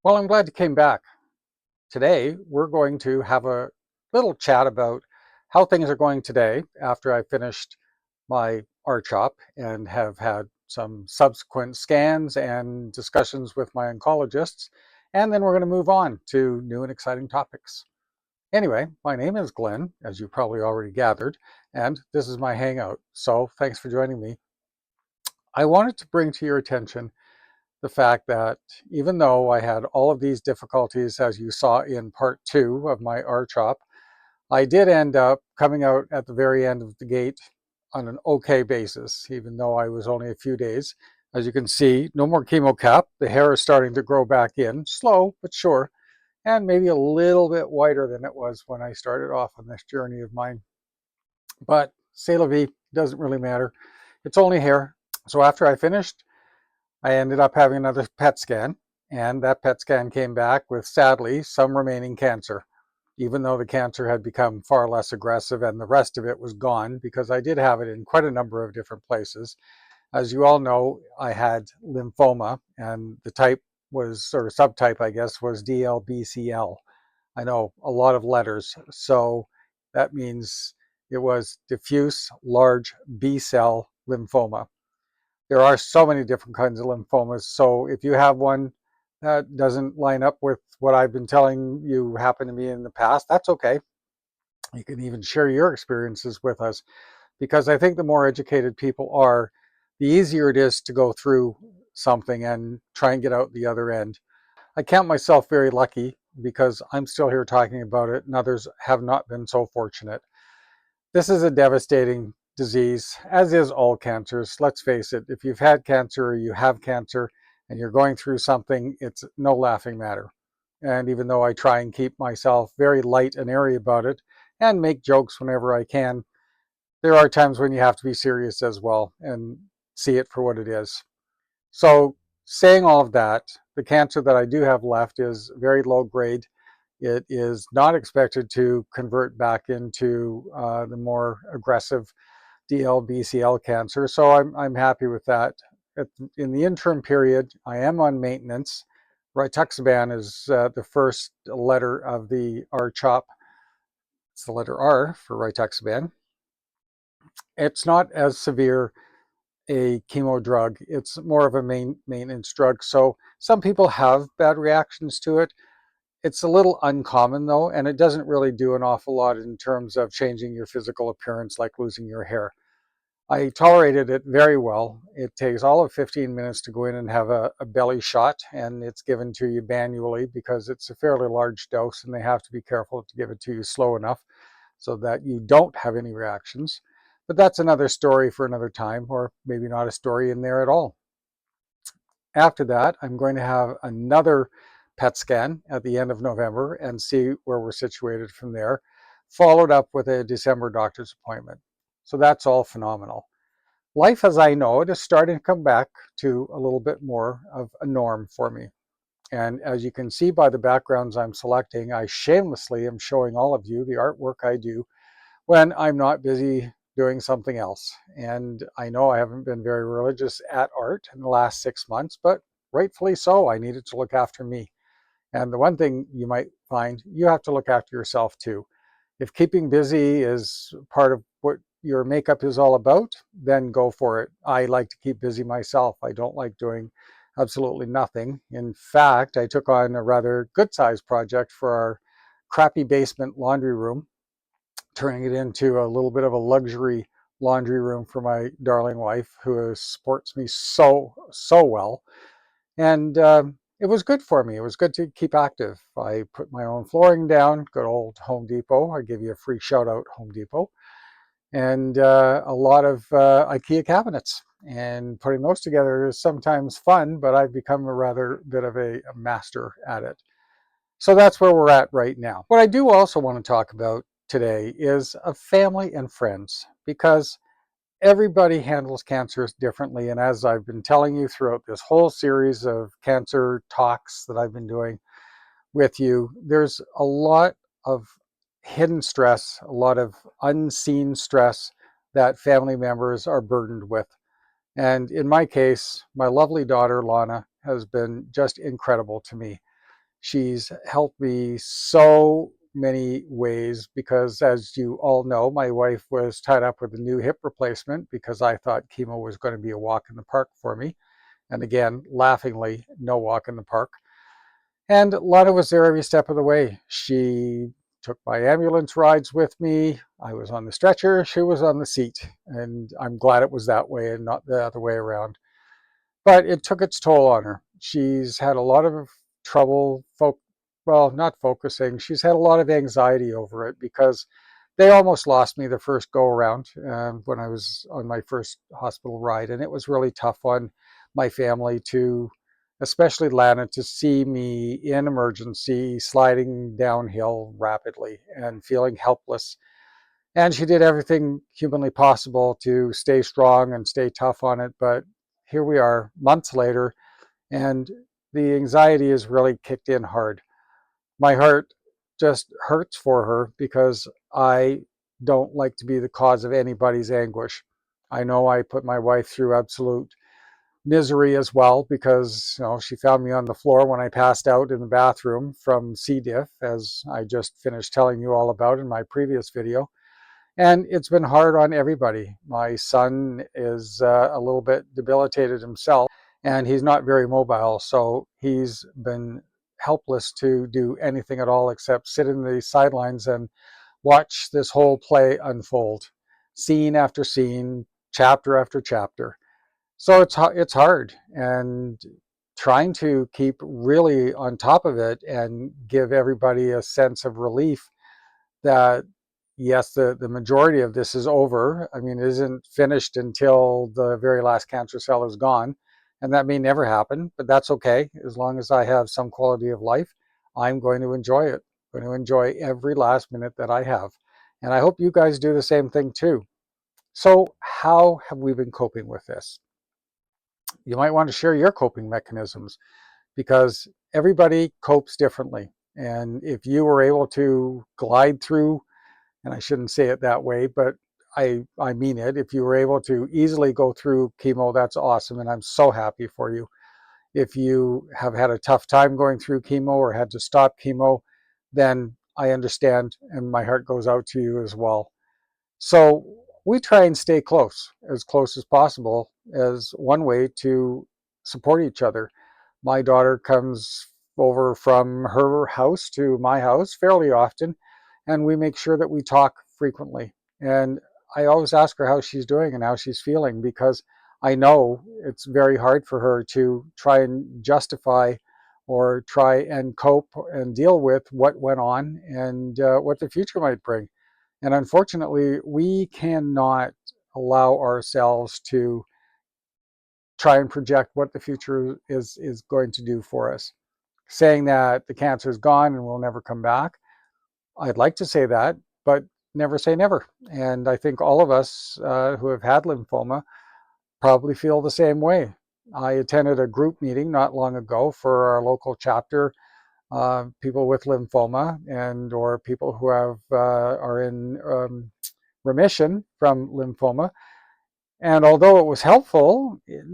Well, I'm glad you came back. Today, we're going to have a little chat about how things are going today after I finished my RCHOP and have had some subsequent scans and discussions with my oncologists. And then we're going to move on to new and exciting topics. Anyway, my name is Glen, as you probably already gathered, and this is my hangout. So thanks for joining me. I wanted to bring to your attention the fact that even though I had all of these difficulties, as you saw in part 2 of my RCHOP, I did end up coming out at the very end of the gate on an okay basis, even though I was only a few days. As you can see, no more chemo cap. The hair is starting to grow back in, slow but sure, and maybe a little bit whiter than it was when I started off on this journey of mine. But c'est la vie, doesn't really matter. It's only hair. So after I finished, I ended up having another PET scan, and that PET scan came back with, sadly, some remaining cancer, even though the cancer had become far less aggressive and the rest of it was gone, because I did have it in quite a number of different places. As you all know, I had lymphoma, and the type was, or subtype, I guess, was DLBCL. I know, a lot of letters. So that means it was diffuse large B cell lymphoma. There are so many different kinds of lymphomas. So if you have one that doesn't line up with what I've been telling you happened to me in the past, that's okay. You can even share your experiences with us, because I think the more educated people are, the easier it is to go through something and try and get out the other end. I count myself very lucky because I'm still here talking about it, and others have not been so fortunate. This is a devastating disease, as is all cancers. Let's face it, if you've had cancer or you have cancer and you're going through something, it's no laughing matter. And even though I try and keep myself very light and airy about it and make jokes whenever I can, there are times when you have to be serious as well and see it for what it is. So, saying all of that, the cancer that I do have left is very low grade. It is not expected to convert back into the more aggressive DLBCL cancer. So I'm happy with that. In the interim period, I am on maintenance. Rituximab is the first letter of the RCHOP. It's the letter R for rituximab. It's not as severe a chemo drug. It's more of a maintenance drug. So some people have bad reactions to it. It's a little uncommon though, and it doesn't really do an awful lot in terms of changing your physical appearance, like losing your hair. I tolerated it very well. It takes all of 15 minutes to go in and have a belly shot, and it's given to you manually because it's a fairly large dose, and they have to be careful to give it to you slow enough so that you don't have any reactions. But that's another story for another time, or maybe not a story in there at all. After that, I'm going to have another PET scan at the end of November and see where we're situated from there, followed up with a December doctor's appointment. So that's all phenomenal. Life as I know it is starting to come back to a little bit more of a norm for me. And as you can see by the backgrounds I'm selecting, I shamelessly am showing all of you the artwork I do when I'm not busy doing something else. And I know I haven't been very religious at art in the last 6 months, but rightfully so. I needed to look after me. And the one thing you might find, you have to look after yourself too. If keeping busy is part of what your makeup is all about, then go for it. I like to keep busy myself. I don't like doing absolutely nothing. In fact, I took on a rather good sized project for our crappy basement laundry room, turning it into a little bit of a luxury laundry room for my darling wife, who supports me so well. And it was good for me. It was good to keep active. I put my own flooring down, good old Home Depot. I give you a free shout out, Home Depot. And a lot of IKEA cabinets. And putting those together is sometimes fun, but I've become a rather bit of a master at it. So that's where we're at right now. What I do also want to talk about today is of family and friends, because everybody handles cancers differently. And as I've been telling you throughout this whole series of cancer talks that I've been doing with you, there's a lot of hidden stress, a lot of unseen stress that family members are burdened with. And in my case, my lovely daughter, Lana, has been just incredible to me. She's helped me so many ways because, as you all know, my wife was tied up with a new hip replacement because I thought chemo was going to be a walk in the park for me. And again, laughingly, no walk in the park. And Lana was there every step of the way. She took my ambulance rides with me. I was on the stretcher, she was on the seat. And I'm glad it was that way and not the other way around. But it took its toll on her. She's had a lot of trouble, well, not focusing. She's had a lot of anxiety over it because they almost lost me the first go around when I was on my first hospital ride. And it was really tough on my family to, especially Lana, to see me in emergency sliding downhill rapidly and feeling helpless. And she did everything humanly possible to stay strong and stay tough on it. But here we are months later, and the anxiety has really kicked in hard. My heart just hurts for her because I don't like to be the cause of anybody's anguish. I know I put my wife through absolute misery as well because she found me on the floor when I passed out in the bathroom from C. diff, as I just finished telling you all about in my previous video. And it's been hard on everybody. My son is a little bit debilitated himself, and he's not very mobile, so he's been helpless to do anything at all except sit in the sidelines and watch this whole play unfold, scene after scene, chapter after chapter. So it's hard, and trying to keep really on top of it and give everybody a sense of relief that yes, the majority of this is over. I mean, it isn't finished until the very last cancer cell is gone. And that may never happen, but that's okay. As long as I have some quality of life, I'm going to enjoy it. I'm going to enjoy every last minute that I have. And I hope you guys do the same thing too. So how have we been coping with this? You might want to share your coping mechanisms because everybody copes differently. And if you were able to glide through, and I shouldn't say it that way, but I mean it. If you were able to easily go through chemo, that's awesome, and I'm so happy for you. If you have had a tough time going through chemo or had to stop chemo, then I understand, and my heart goes out to you as well. So we try and stay close as possible, as one way to support each other. My daughter comes over from her house to my house fairly often, and we make sure that we talk frequently. And I always ask her how she's doing and how she's feeling because I know it's very hard for her to try and justify or try and cope and deal with what went on and what the future might bring. And unfortunately, we cannot allow ourselves to try and project what the future is going to do for us. Saying that the cancer is gone and will never come back, I'd like to say that, but never say never. And I think all of us who have had lymphoma probably feel the same way. I attended a group meeting not long ago for our local chapter, people with lymphoma and or people who have are in remission from lymphoma. And although it was helpful, it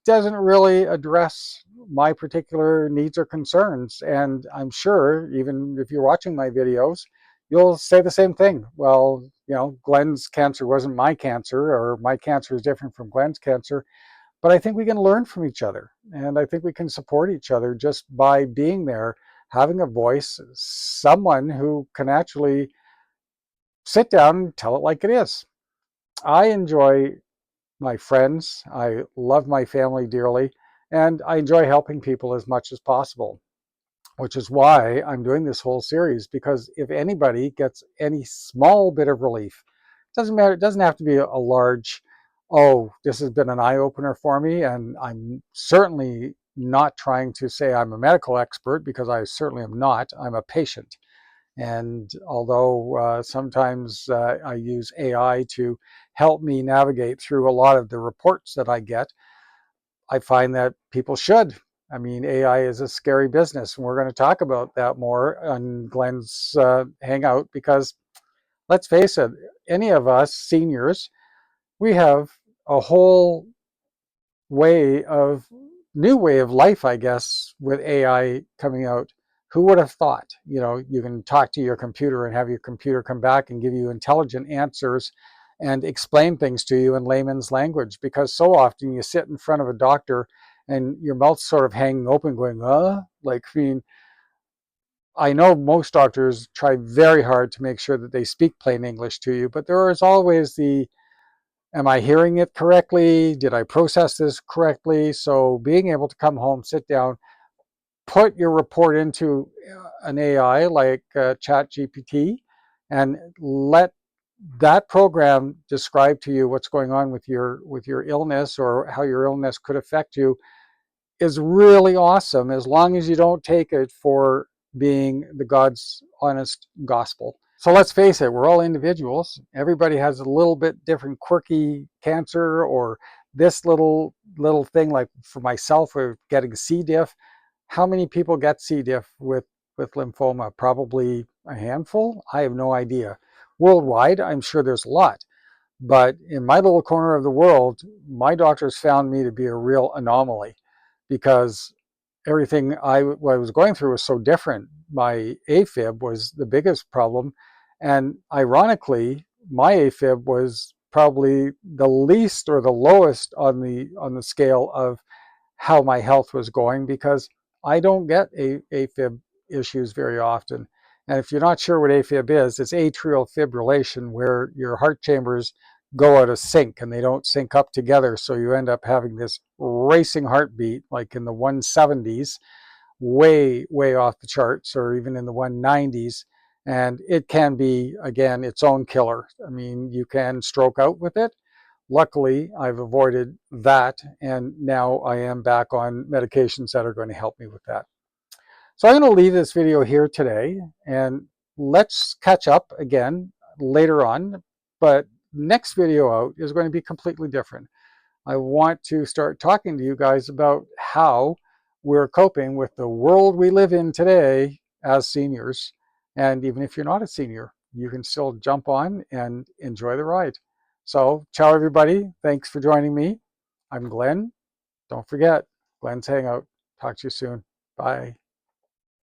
doesn't really address my particular needs or concerns. And I'm sure, even if you're watching my videos, you'll say the same thing. Well, Glen's cancer wasn't my cancer, or my cancer is different from Glen's cancer. But I think we can learn from each other. And I think we can support each other just by being there, having a voice, someone who can actually sit down and tell it like it is. I enjoy my friends. I love my family dearly, and I enjoy helping people as much as possible, which is why I'm doing this whole series, because if anybody gets any small bit of relief, it doesn't matter, it doesn't have to be a large, oh, this has been an eye-opener for me, and I'm certainly not trying to say I'm a medical expert, because I certainly am not. I'm a patient. And although sometimes I use AI to help me navigate through a lot of the reports that I get, I find that people should. I mean, AI is a scary business, and we're going to talk about that more on Glen's Hangout because let's face it, any of us seniors, we have a whole new way of life, I guess, with AI coming out. Who would have thought? You know, you can talk to your computer and have your computer come back and give you intelligent answers and explain things to you in layman's language, because so often you sit in front of a doctor and your mouth's sort of hanging open going, like, I mean, I know most doctors try very hard to make sure that they speak plain English to you, but there is always the, am I hearing it correctly? Did I process this correctly? So being able to come home, sit down, put your report into an AI like ChatGPT and let that program describe to you what's going on with your illness or how your illness could affect you is really awesome, as long as you don't take it for being the God's honest gospel. So let's face it, we're all individuals. Everybody has a little bit different quirky cancer or this little thing, like for myself, with getting C. diff. How many people get C. diff with lymphoma? Probably a handful? I have no idea. Worldwide, I'm sure there's a lot. But in my little corner of the world, my doctors found me to be a real anomaly, because everything what I was going through was so different. My AFib was the biggest problem. And ironically, my AFib was probably the least or the lowest on the scale of how my health was going, because I don't get AFib issues very often. And if you're not sure what AFib is, it's atrial fibrillation, where your heart chambers go out of sync and they don't sync up together. So you end up having this racing heartbeat, like in the 170s, way off the charts, or even in the 190s. And it can be, again, its own killer. I mean, you can stroke out with it. Luckily, I've avoided that, and now I am back on medications that are going to help me with that. So I'm going to leave this video here today, and let's catch up again later on. But next video out is going to be completely different. I want to start talking to you guys about how we're coping with the world we live in today as seniors. And even if you're not a senior, you can still jump on and enjoy the ride. So, ciao everybody. Thanks for joining me. I'm Glenn. Don't forget, Glen's Hangout. Talk to you soon. Bye.